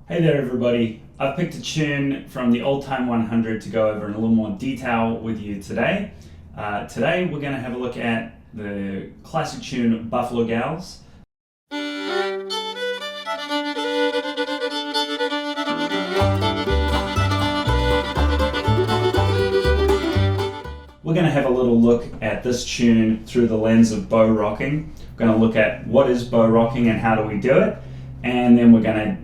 Hey there everybody, I've picked a tune from the Old Time 100 to go over in a little more detail with you today. Today we're going to have a look at the classic tune Buffalo Gals. We're going to have a little look at this tune through the lens of bow rocking. We're going to look at what is bow rocking and how do we do it, and then we're going to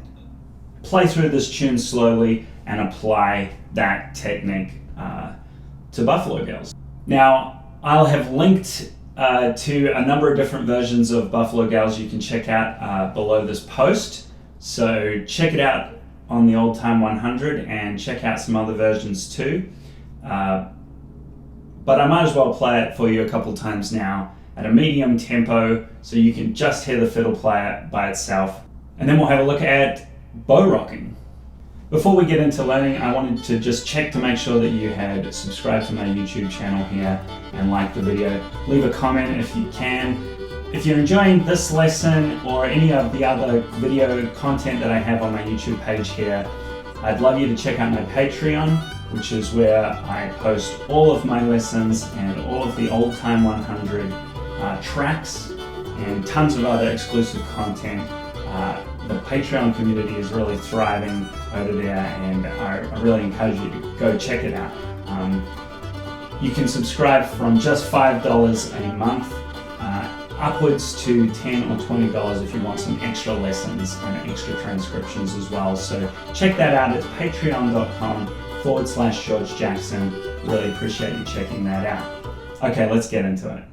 play through this tune slowly and apply that technique to Buffalo Gals. Now, I'll have linked to a number of different versions of Buffalo Gals you can check out below this post. So check it out on the Old Time 100 and check out some other versions too. But I might as well play it for you a couple times now at a medium tempo so you can just hear the fiddle play it by itself. And then we'll have a look at bow rocking. Before we get into learning, I wanted to just check to make sure that you had subscribed to my YouTube channel here and liked the video. Leave a comment if you can. If you're enjoying this lesson or any of the other video content that I have on my YouTube page here, I'd love you to check out my Patreon, which is where I post all of my lessons and all of the Old Time 100 tracks and tons of other exclusive content. The Patreon community is really thriving over there, and I really encourage you to go check it out. You can subscribe from just $5 a month, upwards to $10 or $20 if you want some extra lessons and extra transcriptions as well. So check that out. It's patreon.com/George Jackson. Really appreciate you checking that out. Okay, let's get into it.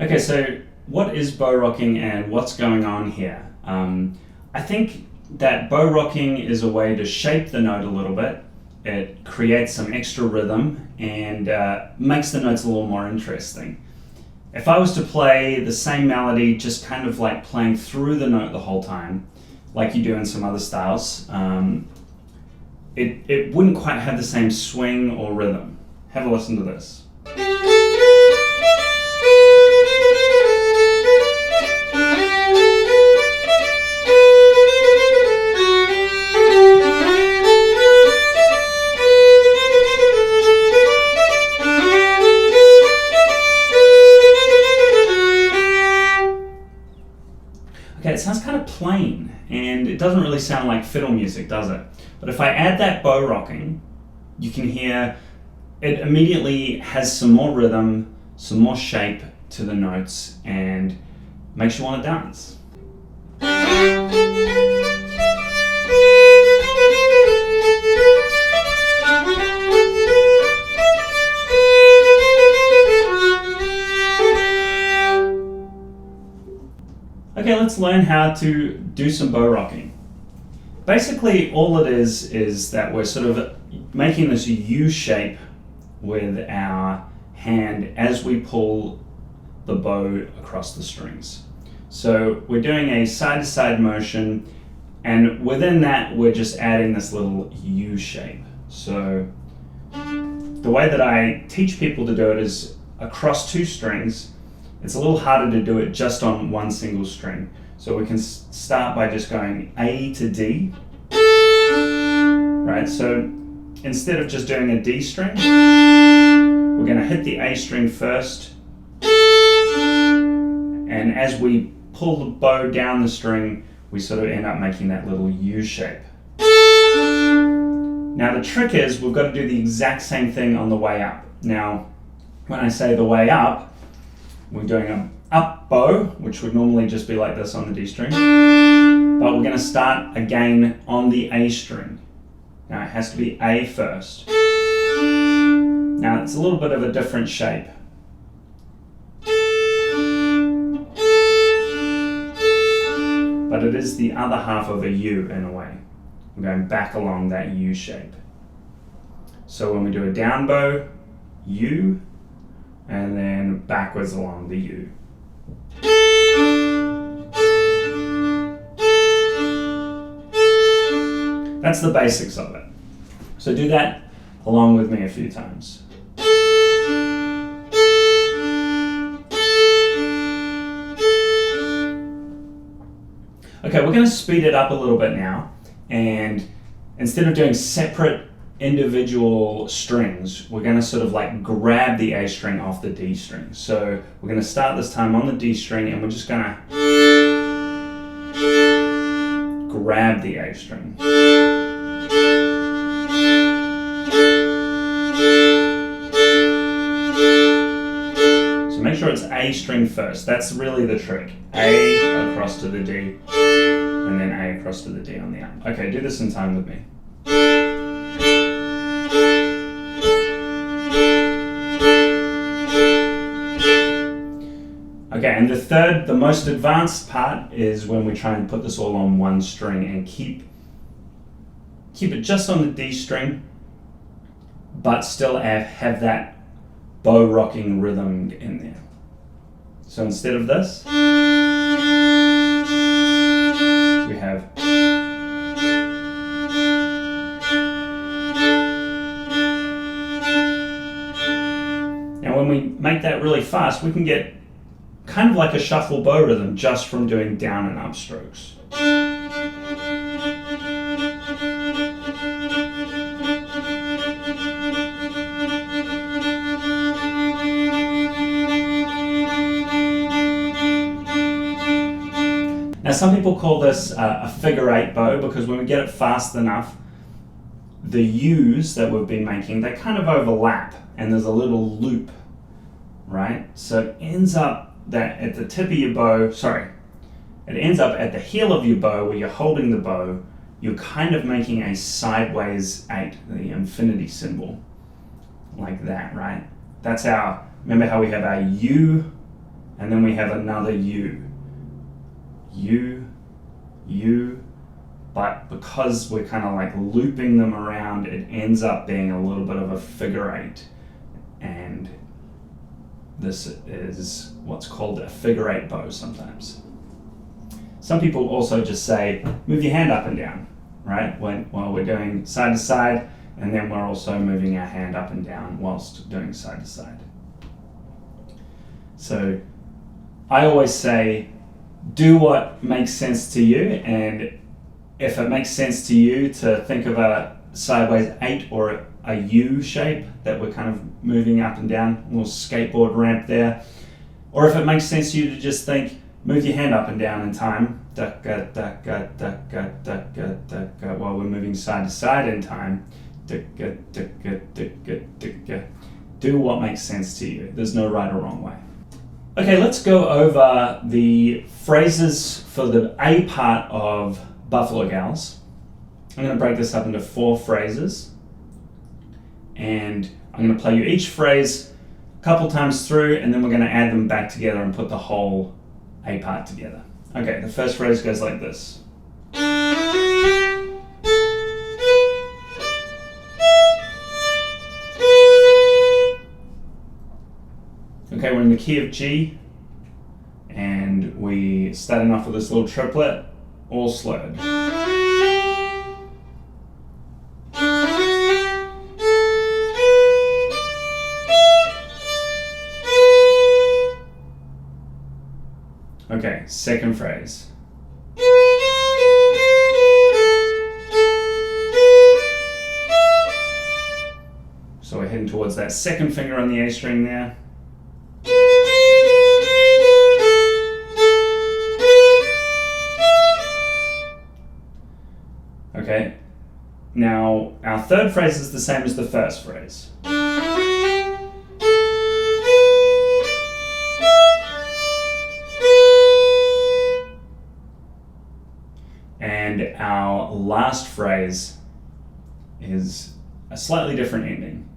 Okay, so what is bow rocking and what's going on here? I think that bow rocking is a way to shape the note a little bit. It creates some extra rhythm and makes the notes a little more interesting. If I was to play the same melody, just kind of like playing through the note the whole time, like you do in some other styles, it wouldn't quite have the same swing or rhythm. Have a listen to this. Okay, it sounds kind of plain, and it doesn't really sound like fiddle music, does it? But if I add that bow rocking, you can hear it immediately has some more rhythm, some more shape to the notes, and makes you want to dance. Okay, let's learn how to do some bow rocking. Basically, all it is that we're sort of making this U shape with our hand as we pull the bow across the strings. So we're doing a side-to-side motion, and within that we're just adding this little U shape. So the way that I teach people to do it is across two strings. it's a little harder to do it just on one single string. So we can start by just going A to D, right? So instead of just doing a D string, we're going to hit the A string first, and as we pull the bow down the string, we sort of end up making that little U shape. Now the trick is we've got to do the exact same thing on the way up. Now, when I say the way up, we're doing an up bow, which would normally just be like this on the D string, but we're going to start again on the A string. Now it has to be A first. Now it's a little bit of a different shape. But it is the other half of a U in a way. We're going back along that U shape. So when we do a down bow, U, and then backwards along the U. That's the basics of it. So do that along with me a few times. Okay, we're going to speed it up a little bit now, and instead of doing separate individual strings, we're going to sort of like grab the A string off the D string. So we're going to start this time on the D string, and we're just going to grab the A string. So make sure it's A string first. That's really the trick. A across to the D, and then A across to the D on the up. Okay, do this in time with me. Okay, and the most advanced part is when we try and put this all on one string and keep it just on the D string, but still have that bow rocking rhythm in there. So instead of this, we have now when we make that really fast, we can get kind of like a shuffle bow rhythm just from doing down and up strokes. Now some people call this a figure eight bow because when we get it fast enough, the U's that we've been making, they kind of overlap and there's a little loop, right? So it ends up that at the tip of your bow, it ends up at the heel of your bow where you're holding the bow, you're kind of making a sideways 8, the infinity symbol, like that, right? That's remember how we have our U, and then we have another U. U, U, but because we're kind of like looping them around, it ends up being a little bit of a figure 8, and this is what's called a figure 8 bow sometimes. Some people also just say, move your hand up and down, right? While we're doing side to side, and then we're also moving our hand up and down whilst doing side to side. So I always say, do what makes sense to you, and if it makes sense to you to think of a sideways 8 or a U shape that we're kind of moving up and down, a little skateboard ramp there, or if it makes sense to you to just think, move your hand up and down in time, while we're moving side to side in time, do what makes sense to you. There's no right or wrong way. Okay, let's go over the phrases for the A part of Buffalo Gals. I'm going to break this up into 4 phrases, and I'm going to play you each phrase a couple times through, and then we're going to add them back together and put the whole A part together. Okay, the first phrase goes like this. Okay, we're in the key of G, and we starting off with this little triplet, all slowed. Okay, second phrase. So we're heading towards that second finger on the A string there. Okay, now our third phrase is the same as the first phrase. And our last phrase is a slightly different ending.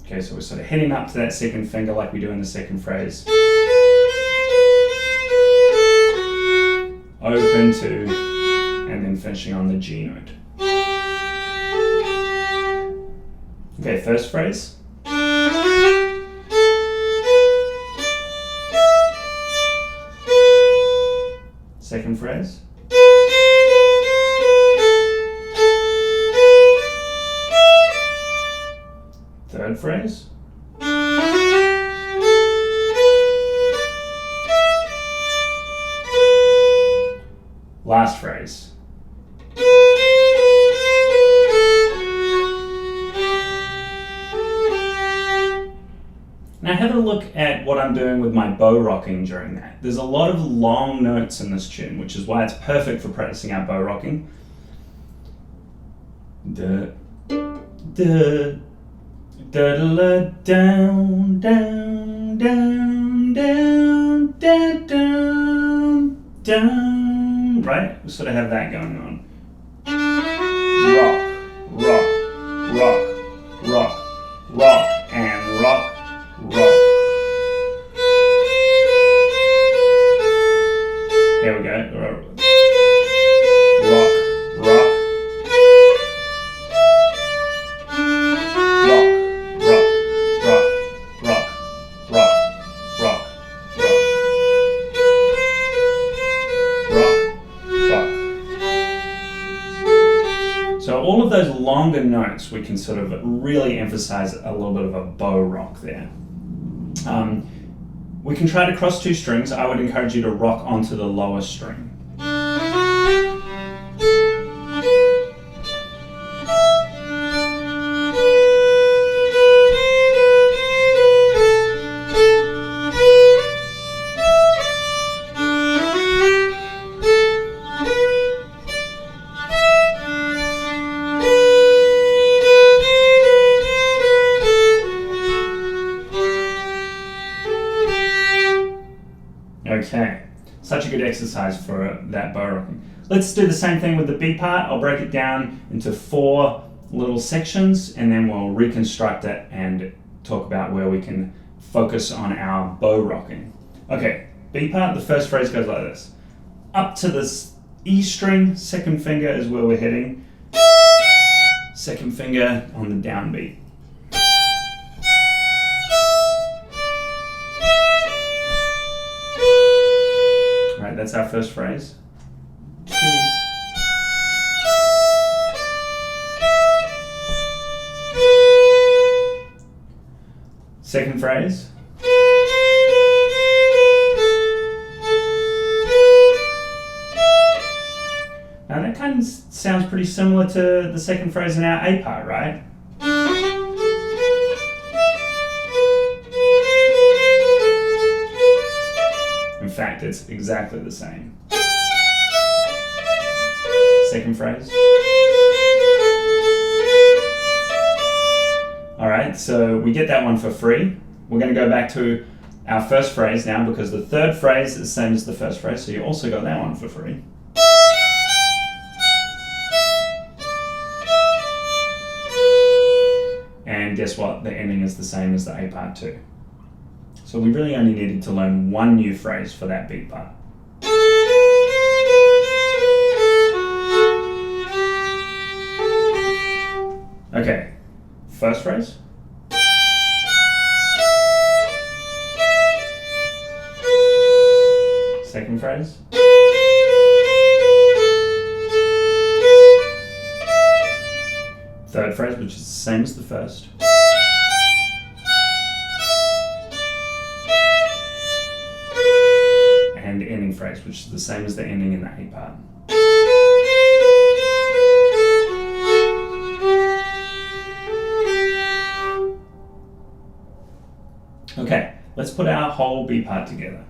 Okay, so we're sort of heading up to that second finger like we do in the second phrase. Open to, and then finishing on the G note. Okay, first phrase. Second phrase. Third phrase. Last phrase. Now have a look at what I'm doing with my bow rocking during that. There's a lot of long notes in this tune, which is why it's perfect for practicing our bow rocking. Da, da, da, da, down, down, down, down, down, down, down. Right? We sort of have that going on. Rock, rock, rock, rock, rock, and rock. Rock. Here we go. Rock, rock. Rock, rock, rock, rock, rock, rock, rock, rock, rock. So all of those longer notes, we can sort of really emphasize a little bit of a bow rock there. We can try to cross two strings. I would encourage you to rock onto the lower string. Okay, such a good exercise for that bow rocking. Let's do the same thing with the B part. I'll break it down into 4 little sections and then we'll reconstruct it and talk about where we can focus on our bow rocking. Okay, B part, the first phrase goes like this. Up to this E string, second finger is where we're heading. Second finger on the downbeat. That's our first phrase. 2. Second phrase. Now that kind of sounds pretty similar to the second phrase in our A part, right? In fact, it's exactly the same. Second phrase. All right, so we get that one for free. We're going to go back to our first phrase now because the third phrase is the same as the first phrase, so you also got that one for free. And guess what? The ending is the same as the A part too. So we really only needed to learn one new phrase for that B part. Okay, first phrase. Second phrase. third phrase, which is the same as the first. And ending phrase, which is the same as the ending in the A part. Okay, let's put our whole B part together.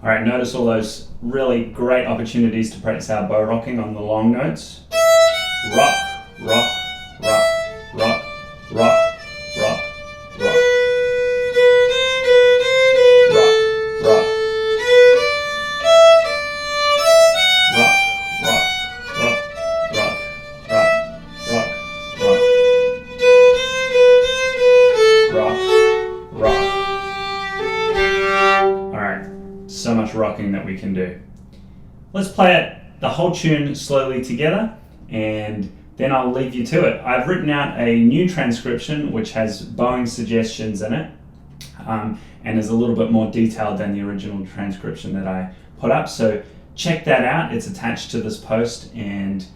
Alright, notice all those really great opportunities to practice our bow rocking on the long notes. Rock, rock, rock, rock, rock, rock, rock. Rock, rock. Rock, rock, rock, rock, rock, rock, rock. Rock, rock. Alright. So much rocking that we can do. Let's play it, the whole tune, slowly together, and then I'll leave you to it. I've written out a new transcription which has bowing suggestions in it, and is a little bit more detailed than the original transcription that I put up. So check that out. It's attached to this post, and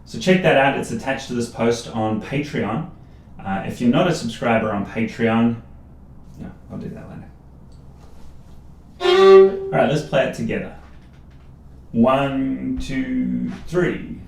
so check that out. It's attached to this post on Patreon. If you're not a subscriber on Patreon, no, I'll do that later. Alright, let's play it together. 1, 2, 3.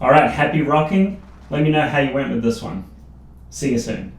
Alright, happy rocking. Let me know how you went with this one. See you soon.